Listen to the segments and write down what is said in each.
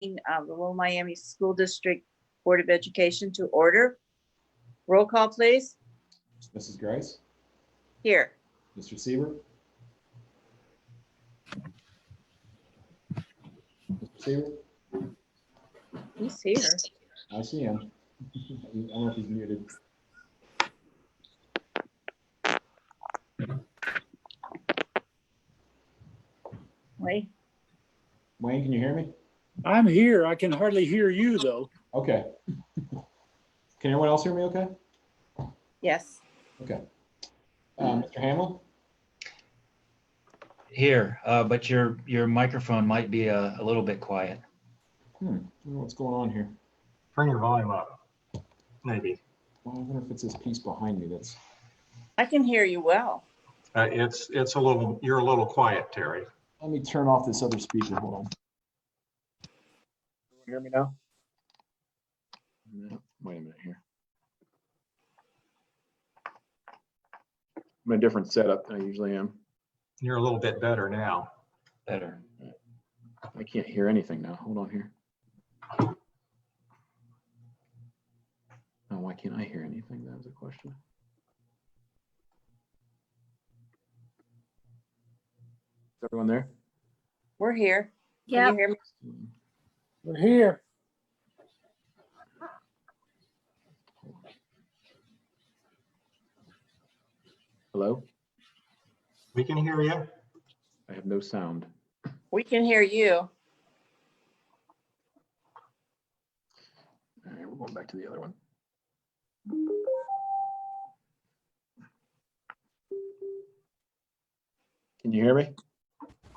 the Little Miami School District Board of Education to order. Roll call, please. Mrs. Grice, Here. Mr. Siebert. Mr. Siebert, He's here. I see him. I don't know if he's muted. Wait. Wayne, can you hear me? I'm here. I can hardly hear you, though. Okay. Can everyone else hear me okay? Yes. Okay. Mr. Hamlin? Here, but your microphone might be a little bit quiet. I don't know what's going on here. Turn your volume up, maybe. Well, I wonder if it's this piece behind me that's. I can hear you well. It's a little, you're a little quiet, Terry. Let me turn off this other speaker. Hold on. Hear me now? No, wait a minute here. I'm in a different setup than I usually am. You're a little bit better now. Better. I can't hear anything now. Hold on here. Oh, why can't I hear anything? That was a question. Is everyone there? We're here. Can Yep. you hear me? We're here. Hello? We can hear you. I have no sound. We can hear you. All right, we're going back to the other one. Can you hear me?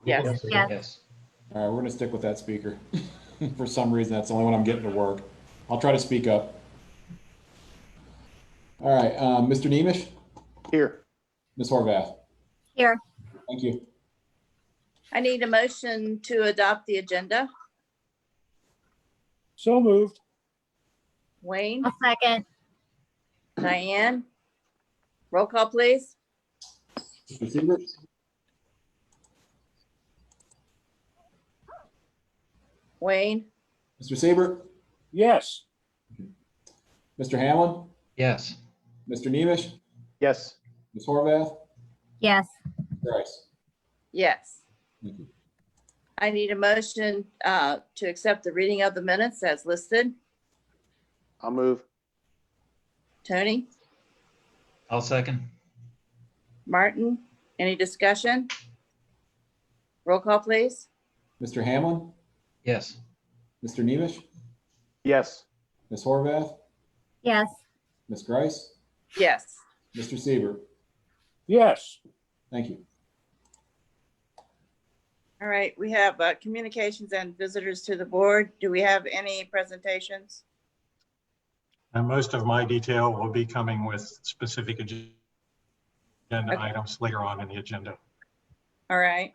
Yes. Yes. Yes. All right, we're gonna stick with that speaker. For some reason, that's the only one I'm getting to work. I'll try to speak up. All right, Mr. Nemish, Here. Ms. Horvath. Here. Thank you. I need a motion to adopt the agenda. So moved. Wayne, I'll second. Diane. Roll call, please. Mr. Siebert, Wayne, Mr. Siebert, Yes. Mr. Hamlin, Yes. Mr. Nemish, Yes. Ms. Horvath, Yes. Grice. yes. Thank you. I need a motion to accept the reading of the minutes as listed. I'll move. Tony, I'll second. Martin, any discussion? Roll call, please. Mr. Hamlin, Yes. Mr. Nemish, Yes. Ms. Horvath, Yes. Ms. Grice, Yes. Mr. Siebert. Yes. Thank you. All right, we have communications and visitors to the board. Do we have any presentations? And most of my detail will be coming with specific agenda Okay. items later on in the agenda. All right.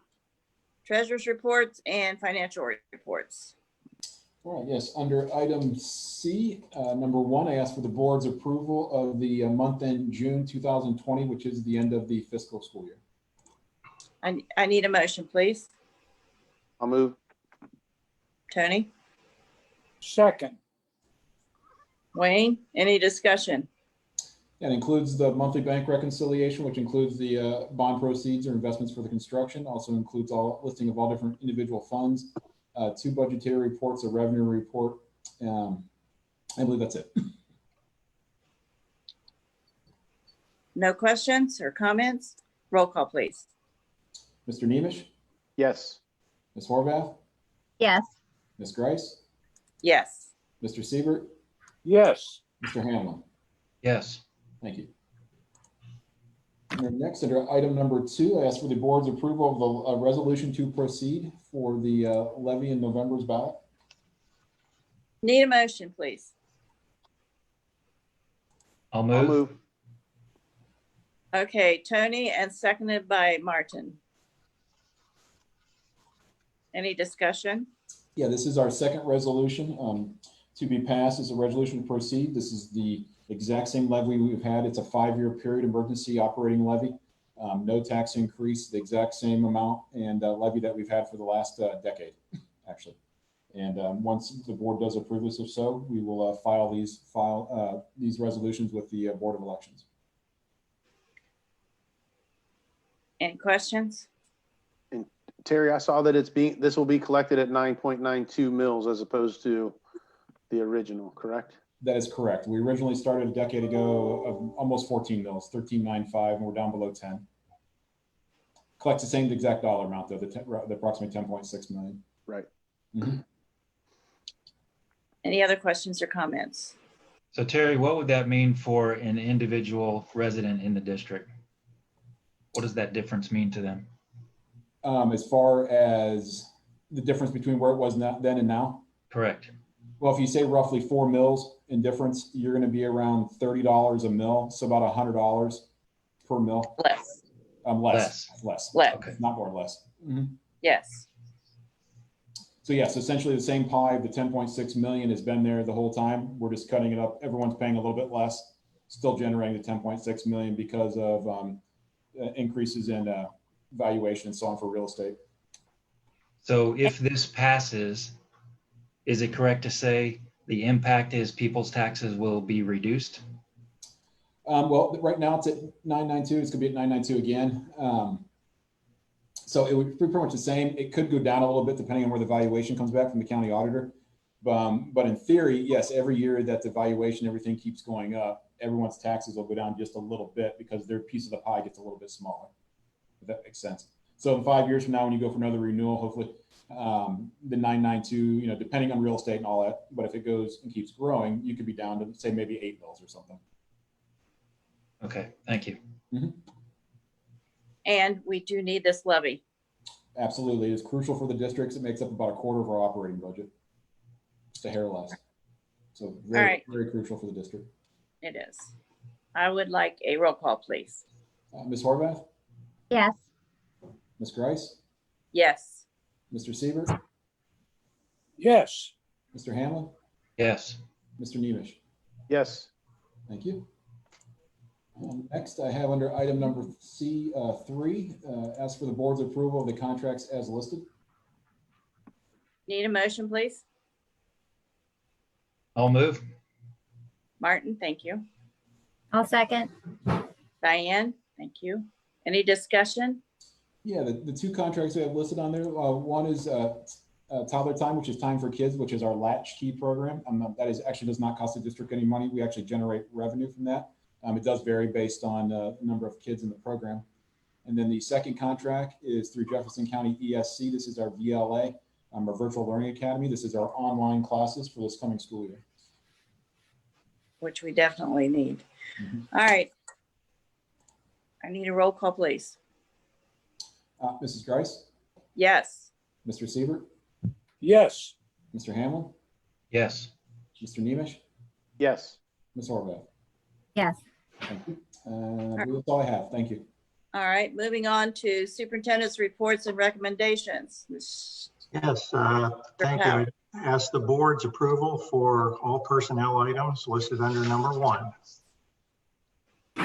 Treasurers' reports and financial reports. All right, yes, under item C, number 1, I ask for the board's approval of the month end June 2020, which is the end of the fiscal school year. I need a motion, please. I'll move. Tony, Second. Wayne, any discussion? It includes the monthly bank reconciliation, which includes the bond proceeds or investments for the construction. Also includes all listing of all different individual funds, 2 budgetary reports, a revenue report. I believe that's it. No questions or comments? Roll call, please. Mr. Nemish, Yes. Ms. Horvath, Yes. Ms. Grice, Yes. Mr. Siebert, Yes. Mr. Hamlin. Yes. Thank you. And then next, under item number 2, I ask for the board's approval of the resolution to proceed for the levy in November's ballot. Need a motion, please. I'll I'll move. move. Okay, Tony, and seconded by Martin. Any discussion? Yeah, this is our second resolution to be passed as a resolution to proceed. This is the exact same levy we've had. It's a 5-year period emergency operating levy. No tax increase, the exact same amount and levy that we've had for the last decade, actually. And once the board does approve this, if so, we will file these resolutions with the Board of Elections. Any questions? Terry, I saw that this will be collected at 9.92 mils as opposed to the original, correct? That is correct. We originally started a decade ago of almost 14 mils, 13.95, and we're down below 10. Collects the same exact dollar amount though, the approximately 10.6 million. Right. Mhm. Any other questions or comments? So Terry, what would that mean for an individual resident in the district? What does that difference mean to them? As far as the difference between where it was then and now, Correct. well, if you say roughly 4 mils in difference, you're going to be around $30 a mil, so about $100 per mil. Less. Less. Less. Okay. Not more, less. Yes. So yes, essentially the same pie. The 10.6 million has been there the whole time. We're just cutting it up. Everyone's paying a little bit less, still generating the 10.6 million because of increases in valuation and so on for real estate. So if this passes, is it correct to say the impact is people's taxes will be reduced? Well, right now it's at 992. It's going to be at 992 again. So it would be pretty much the same. It could go down a little bit depending on where the valuation comes back from the county auditor. But in theory, yes, every year that the valuation, everything keeps going up, everyone's taxes will go down just a little bit because their piece of the pie gets a little bit smaller. If that makes sense. So in 5 years from now, when you go for another renewal, hopefully the 992, depending on real estate and all that, but if it goes and keeps growing, you could be down to say maybe 8 mils or something. Okay, thank you. And we do need this levy. Absolutely. It's crucial for the districts. It makes up about a quarter of our operating budget. Just a hair less. So very, All right. very crucial for the district. It is. I would like a roll call, please. Ms. Horvath, Yes. Ms. Grice, Yes. Mr. Siebert, Yes. Mr. Hamlin, Yes. Mr. Nemish. Yes. Thank you. Next, I have under item number C3, ask for the board's approval of the contracts as listed. Need a motion, please? I'll move. Martin, thank you. I'll second. Diane, thank you. Any discussion? Yeah, the two contracts we have listed on there, one is Toddler Time, which is Time for Kids, which is our latchkey program. That is actually does not cost the district any money. We actually generate revenue from that. It does vary based on the number of kids in the program. And then the second contract is through Jefferson County ESC. This is our VLA, our Virtual Learning Academy. This is our online classes for this coming school year. Which we definitely need. All right. I need a roll call, please. Mrs. Grice, Yes. Mr. Siebert, Yes. Mr. Hamlin, Yes. Mr. Nemish, Yes. Ms. Horvath. Yes. Thank you. That's all I have. Thank you. All right, moving on to superintendent's reports and recommendations. Yes, thank you. I ask the board's approval for all personnel items listed under number 1.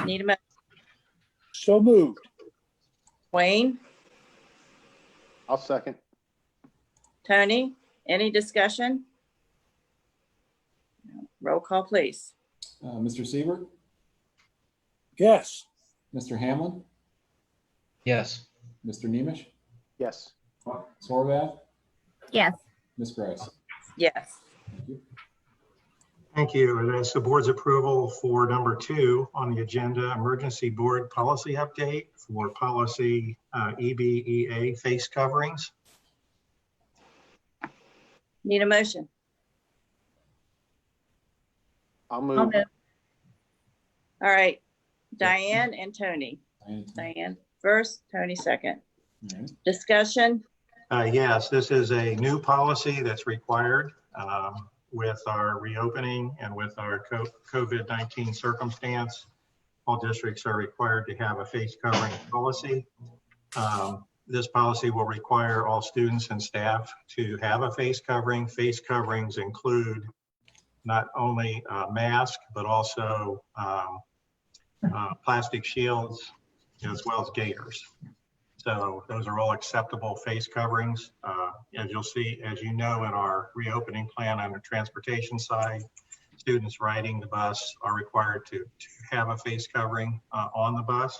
Need a motion. So moved. Wayne, I'll second. Tony, any discussion? Roll call, please. Mr. Siebert, Yes. Mr. Hamlin, Yes. Mr. Nemish, Yes. Ms. Horvath, Yes. Ms. Grice. Yes. Thank you. Thank you. And that's the board's approval for number 2 on the agenda, emergency board policy update for policy EBEA face coverings. Need a motion. I'll I'll move. move. All right, Diane and Tony. All Diane first, Tony second. right. Discussion? Yes, this is a new policy that's required with our reopening and with our COVID-19 circumstance. All districts are required to have a face covering policy. This policy will require all students and staff to have a face covering. Face coverings include not only a mask, but also plastic shields, as well as gaiters. So those are all acceptable face coverings. As you'll see, as you know, in our reopening plan on the transportation side, students riding the bus are required to have a face covering on the bus,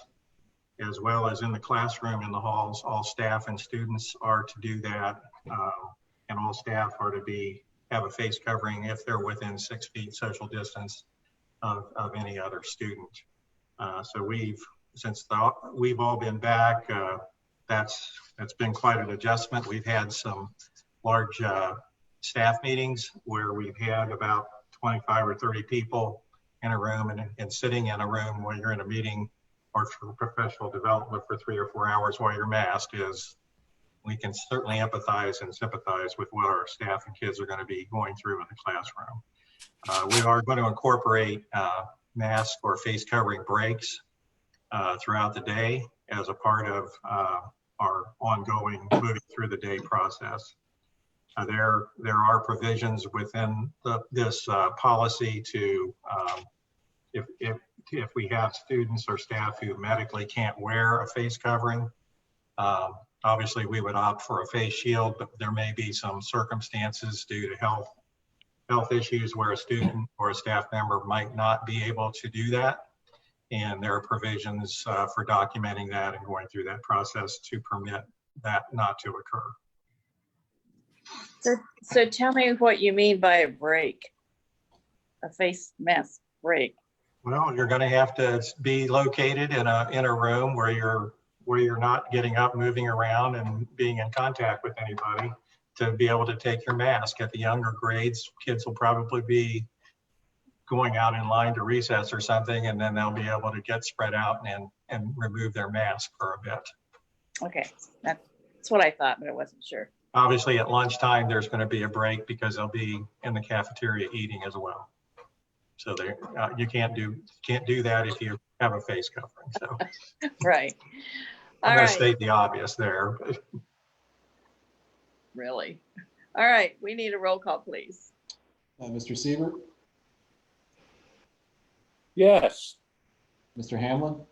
as well as in the classroom, in the halls. All staff and students are to do that. And all staff are to have a face covering if they're within 6 feet social distance of any other student. So since we've all been back, that's been quite an adjustment. We've had some large staff meetings where we've had about 25 or 30 people in a room, and sitting in a room when you're in a meeting or for professional development for 3 or 4 hours while you're masked we can certainly empathize and sympathize with what our staff and kids are going to be going through in the classroom. We are going to incorporate mask or face covering breaks throughout the day as a part of our ongoing moving through the day process. There are provisions within this policy to, if we have students or staff who medically can't wear a face covering, obviously we would opt for a face shield, but there may be some circumstances due to health issues where a student or a staff member might not be able to do that. And there are provisions for documenting that and going through that process to permit that not to occur. So tell me what you mean by a break, a face mask break. Well, you're going to have to be located in a room where you're not getting up, moving around, and being in contact with anybody to be able to take your mask. At the younger grades, kids will probably be going out in line to recess or something, and then they'll be able to get spread out and remove their mask for a bit. Okay, that's what I thought, but I wasn't sure. Obviously, at lunchtime, there's going to be a break because they'll be in the cafeteria eating as well. So you can't do that if you have a face covering. So Right. All I'm going to right. state the obvious there. Really? All right, we need a roll call, please. Mr. Siebert, Yes. Mr. Hamlin,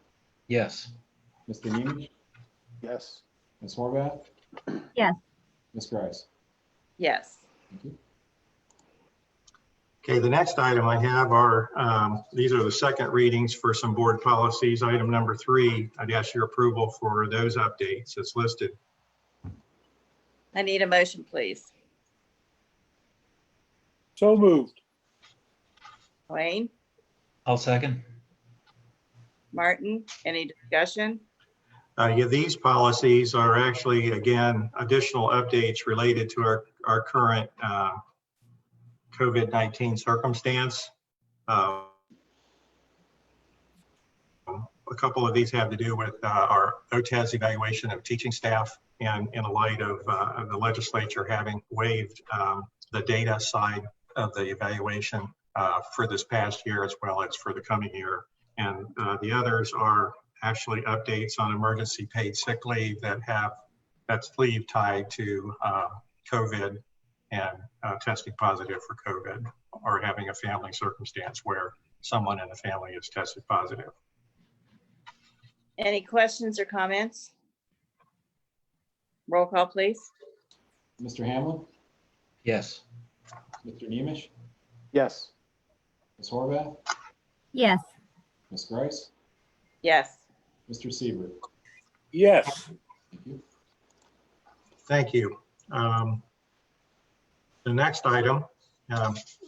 Yes. Mr. Nemisch, Yes. Ms. Horvath? Yes. Ms. Grice? Yes. Thank you. Okay, the next item I have are, these are the second readings for some board policies. Item number 3, I'd ask your approval for those updates as listed. I need a motion, please. So moved. Wayne, I'll second. Martin, any discussion? Yeah, these policies are actually, again, additional updates related to our current COVID-19 circumstance. A couple of these have to do with our OTES evaluation of teaching staff, and in the light of the legislature having waived the data side of the evaluation for this past year as well as for the coming year. And the others are actually updates on emergency paid sick leave that's leave tied to COVID and testing positive for COVID, or having a family circumstance where someone in the family is tested positive. Any questions or comments? Roll call, please. Mr. Hamlin, Yes. Mr. Nemisch, Yes. Ms. Horvath? Yes. Ms. Grice? Yes. Mr. Siebert? Yes. Thank you. Thank you. The next item,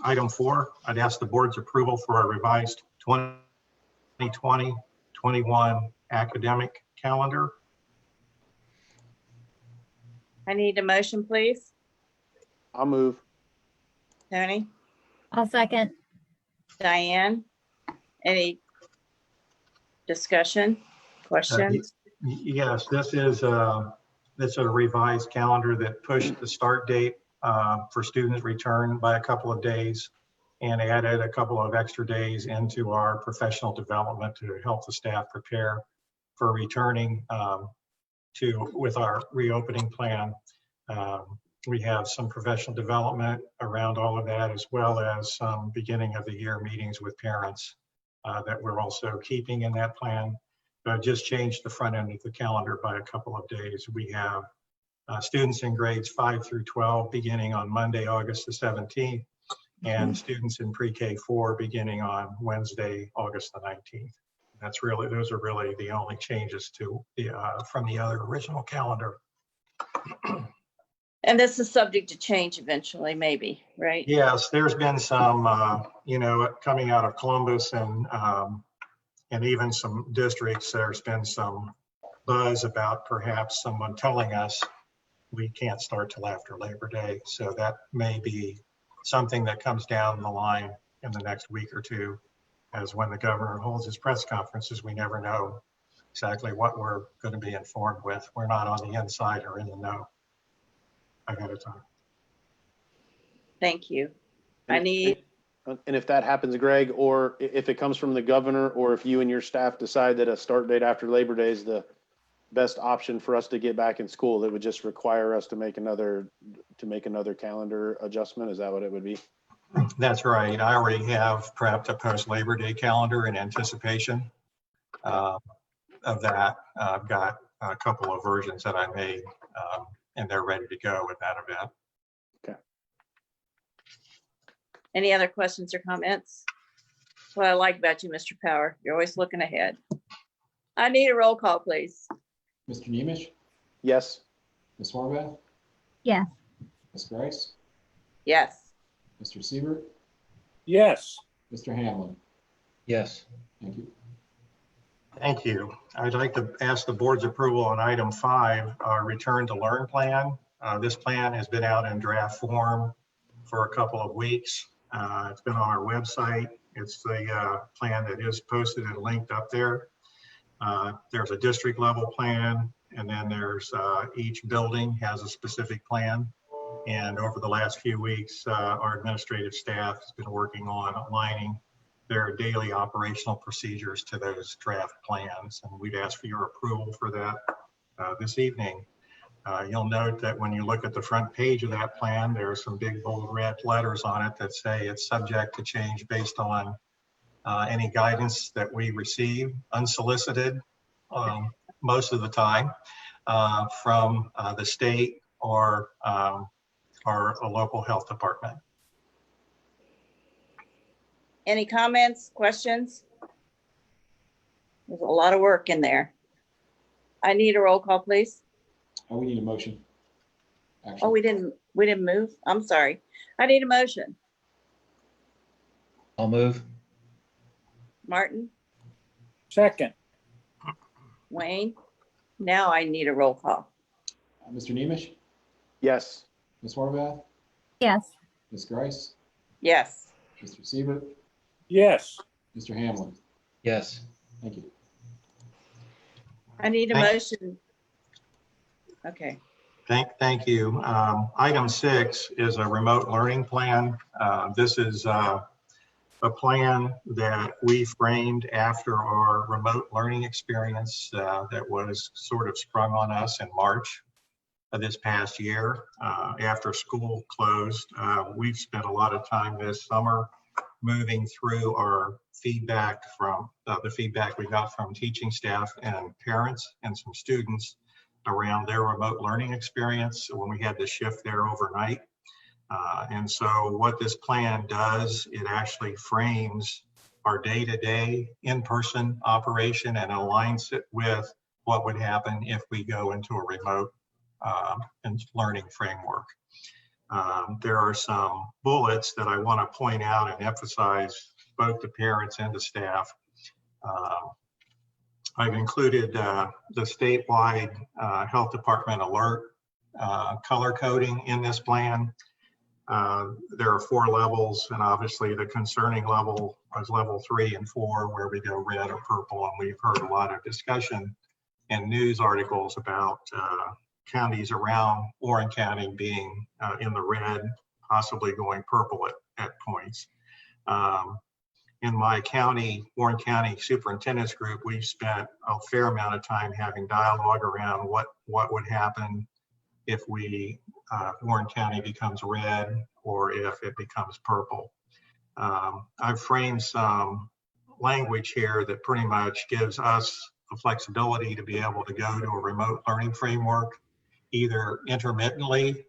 item 4, I'd ask the board's approval for a revised 2020-21 academic calendar. I need a motion, please. I'll move. Tony, I'll second. Diane, any discussion, questions? Yes, this is a revised calendar that pushed the start date for student return by a couple of days and added a couple of extra days into our professional development to help the staff prepare for returning with our reopening plan. We have some professional development around all of that, as well as some beginning of the year meetings with parents that we're also keeping in that plan. just changed the front end of the calendar by a couple of days. We have students in grades 5 through 12 beginning on Monday, August the 17th, and students in pre-K 4 beginning on Wednesday, August the 19th. Those are really the only changes to the from the other original calendar. And this is subject to change eventually, maybe, right? Yes, there's been some, coming out of Columbus and even some districts, there's been some buzz about perhaps someone telling us we can't start till after Labor Day. So that may be something that comes down the line in the next week or two, as when the governor holds his press conferences, we never know exactly what we're going to be informed with. We're not on the inside or in the know ahead of time. Thank you. I need, And if that happens, Greg, or if it comes from the governor, or if you and your staff decide that a start date after Labor Day is the best option for us to get back in school, that would just require us to make another calendar adjustment. Is that what it would be? That's right. I already have prepped a post-Labor Day calendar in anticipation of that. I've got a couple of versions that I made, and they're ready to go with that event. any other questions or comments? That's what I like about you, Mr. Power. You're always looking ahead. I need a roll call, please. Mr. Nemish, Yes. Ms. Horvath, yes, Ms. Grice, Yes. Mr. Siebert, yes, Mr. Hamlin. Yes. Thank you. Thank you. I'd like to ask the board's approval on item 5, our return to learn plan. This plan has been out in draft form for a couple of weeks. It's been on our website. It's the plan that is posted and linked up there. There's a district level plan, and then there's each building has a specific plan. And over the last few weeks, our administrative staff has been working on aligning their daily operational procedures to those draft plans. And we'd ask for your approval for that this evening. You'll note that when you look at the front page of that plan, there are some big bold red letters on it that say it's subject to change based on any guidance that we receive unsolicited most of the time from the state or a local health department. Any comments, questions? There's a lot of work in there. I need a roll call, please. Oh, we need a motion. Oh, Actually, we didn't move. I'm sorry. I need a motion. I'll move. Martin, second, Wayne. Now I need a roll call. Mr. Nemish, Yes. Ms. Horvath, yes, Ms. Grice, Yes. Mr. Siebert, yes, Mr. Hamlin. Yes. Thank you. I need a Thank- motion. Okay. Thank you. Item 6 is a remote learning plan. This is a plan that we framed after our remote learning experience that was sort of sprung on us in March of this past year. After school closed, we've spent a lot of time this summer moving through our feedback from the feedback we got from teaching staff and parents and some students around their remote learning experience when we had to shift there overnight. And so what this plan does, it actually frames our day-to-day in-person operation and aligns it with what would happen if we go into a remote and learning framework. There are some bullets that I want to point out and emphasize both to parents and to staff. I've included the statewide health department alert color coding in this plan. There are 4 levels, and obviously the concerning level is level 3 and 4, where we go red or purple. And we've heard a lot of discussion and news articles about counties around Warren County being in the red, possibly going purple at points. In my county, Warren County Superintendent's Group, we've spent a fair amount of time having dialogue around what would happen if Warren County becomes red or if it becomes purple. I've framed some language here that pretty much gives us the flexibility to be able to go to a remote learning framework, either intermittently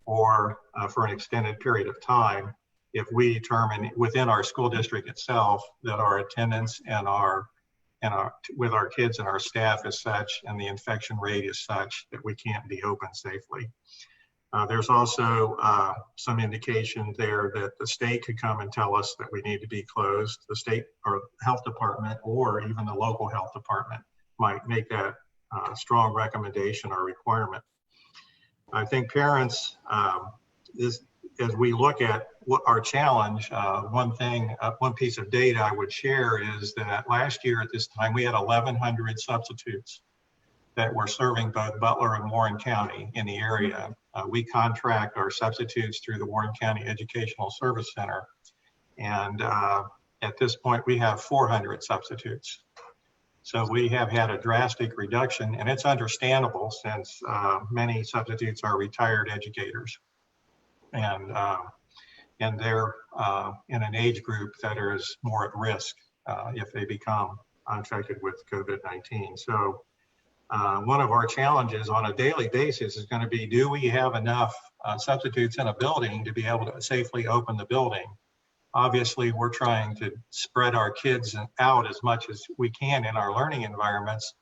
or for an extended period of time, if we determine within our school district itself that our attendance and with our kids and our staff is such, and the infection rate is such that we can't be open safely. There's also some indication there that the state could come and tell us that we need to be closed. The state or health department, or even the local health department, might make that strong recommendation or requirement. I think parents, as we look at what our challenge, one piece of data I would share is that last year at this time, we had 1,100 substitutes that were serving both Butler and Warren County in the area. We contract our substitutes through the Warren County Educational Service Center. And at this point, we have 400 substitutes. So we have had a drastic reduction, and it's understandable since many substitutes are retired educators. And they're in an age group that is more at risk if they become infected with COVID-19. So one of our challenges on a daily basis is going to be, do we have enough substitutes in a building to be able to safely open the building? Obviously, we're trying to spread our kids out as much as we can in our learning environments.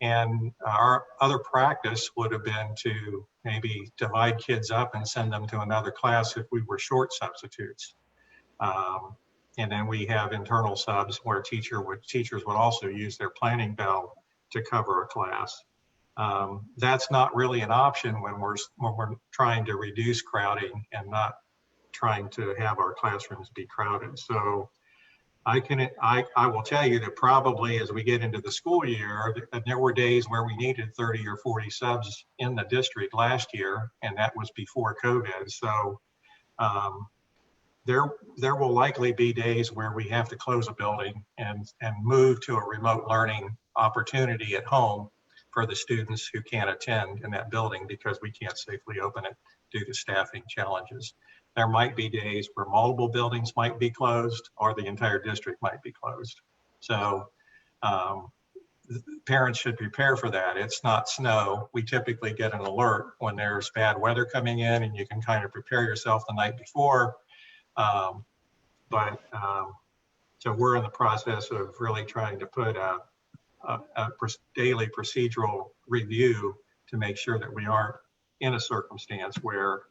And our other practice would have been to maybe divide kids up and send them to another class if we were short substitutes. And then we have internal subs where teachers would also use their planning bell to cover a class. That's not really an option when we're trying to reduce crowding and not trying to have our classrooms be crowded. So I will tell you that probably as we get into the school year, there were days where we needed 30 or 40 subs in the district last year, and that was before COVID. So there will likely be days where we have to close a building and move to a remote learning opportunity at home for the students who can't attend in that building because we can't safely open it due to staffing challenges. There might be days where multiple buildings might be closed or the entire district might be closed. So parents should prepare for that. It's not snow. We typically get an alert when there's bad weather coming in, and you can kind of prepare yourself the night before. So we're in the process of really trying to put a daily procedural review to make sure that we aren't in a circumstance where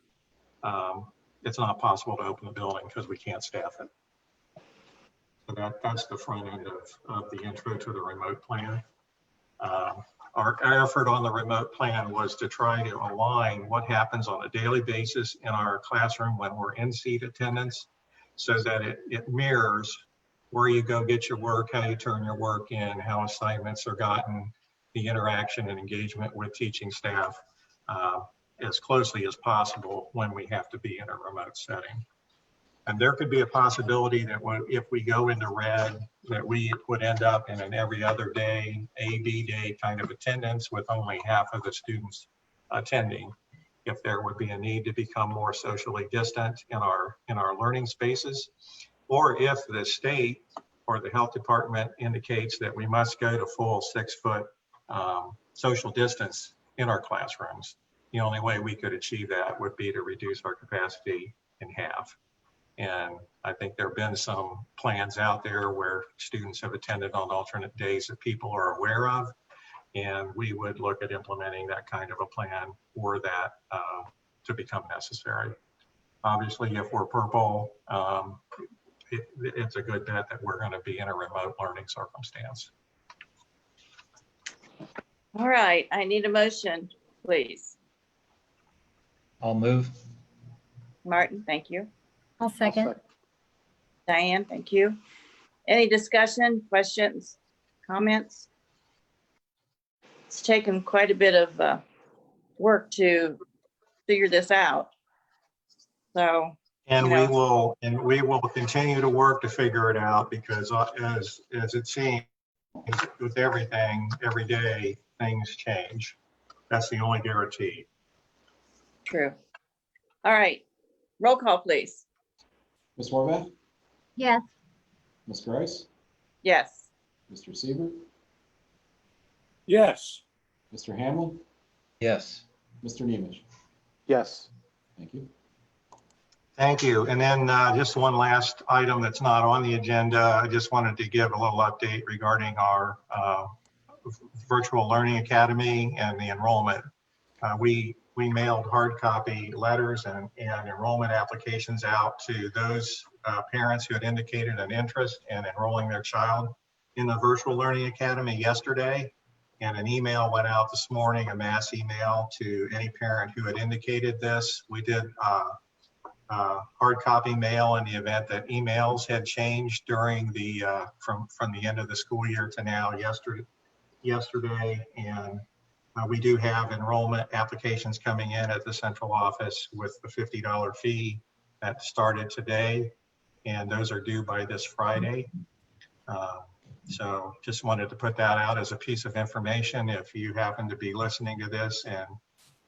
it's not possible to open the building because we can't staff it. So that's the front end of the intro to the remote plan. Our effort on the remote plan was to try to align what happens on a daily basis in our classroom when we're in seat attendance, so that it mirrors where you go get your work, how you turn your work in, how assignments are gotten, the interaction and engagement with teaching staff as closely as possible when we have to be in a remote setting. And there could be a possibility that if we go into red, that we would end up in an every other day, A/B day kind of attendance with only half of the students attending. If there would be a need to become more socially distant in our learning spaces, or if the state or the health department indicates that we must go to full 6-foot social distance in our classrooms. The only way we could achieve that would be to reduce our capacity in half. And I think there have been some plans out there where students have attended on alternate days that people are aware of. And we would look at implementing that kind of a plan for that to become necessary. Obviously, if we're purple, it's a good bet that we're going to be in a remote learning circumstance. All right, I need a motion, please. I'll move. Martin, thank you. I'll second. Diane, thank you. Any discussion, questions, comments? It's taken quite a bit of work to figure this out. So, And we will continue to work to figure it out, because as it seems with everything, every day, things change. That's the only guarantee. true. All right, roll call, please. Ms. Horvath, Yes. Ms. Grice, Yes. Mr. Siebert, Yes. Mr. Hamlin, Yes. Mr. Nemish. Yes. Thank you. Thank you. And then just one last item that's not on the agenda. I just wanted to give a little update regarding our Virtual Learning Academy and the enrollment. We mailed hard copy letters and enrollment applications out to those parents who had indicated an interest in enrolling their child in the Virtual Learning Academy yesterday. And an email went out this morning, a mass email to any parent who had indicated this. We did hard copy mail in the event that emails had changed during the from the end of the school year to now yesterday. And we do have enrollment applications coming in at the central office with the $50 fee that started today, and those are due by this Friday. So just wanted to put that out as a piece of information. If you happen to be listening to this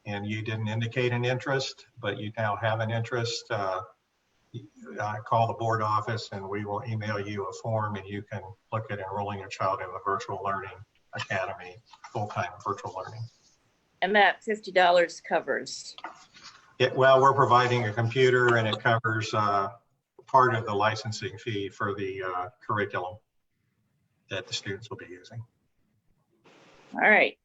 and you didn't indicate an interest, but you now have an interest, call the board office and we will email you a form and you can look at enrolling your child in the Virtual Learning Academy, full-time virtual learning. And that $50 covers. Well, we're providing a computer and it covers part of the licensing fee for the curriculum that the students will be using. All right.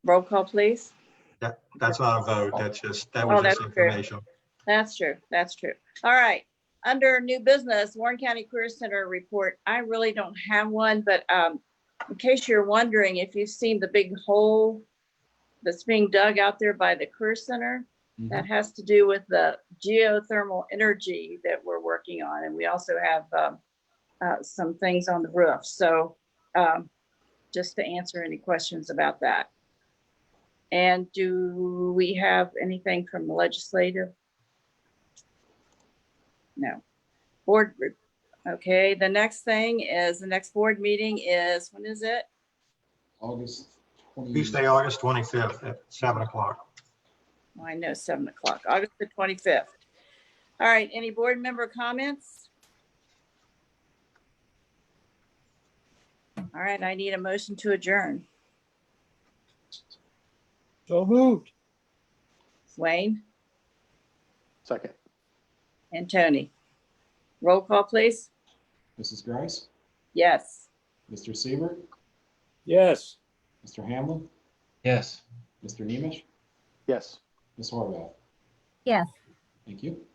Roll call, please. That's not a vote. That was just that's true. information. That's true. That's true. All right. Under new business, Warren County Career Center report. I really don't have one, but in case you're wondering, if you've seen the big hole that's being dug out there by the Career Center, that has to do with the geothermal energy that we're working on. And we also have some things on the roof. So just to answer any questions about that. And do we have anything from the legislative? No. Board group. Okay, the next thing is, the next board meeting is, when is it? August 20. Tuesday, August 25th at 7 o'clock. Oh, I know, 7 o'clock, August the 25th. All right, any board member comments? All right, I need a motion to adjourn. So moved. Wayne Second. and Tony. Roll call, please. Mrs. Grice, Yes. Mr. Siebert, Yes. Mr. Hamlin, Yes. Mr. Nemish, Yes. Ms. Horvath. yes. Thank you.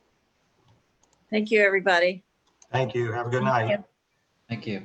Thank you, everybody. Thank you. Have a good night. Thank you.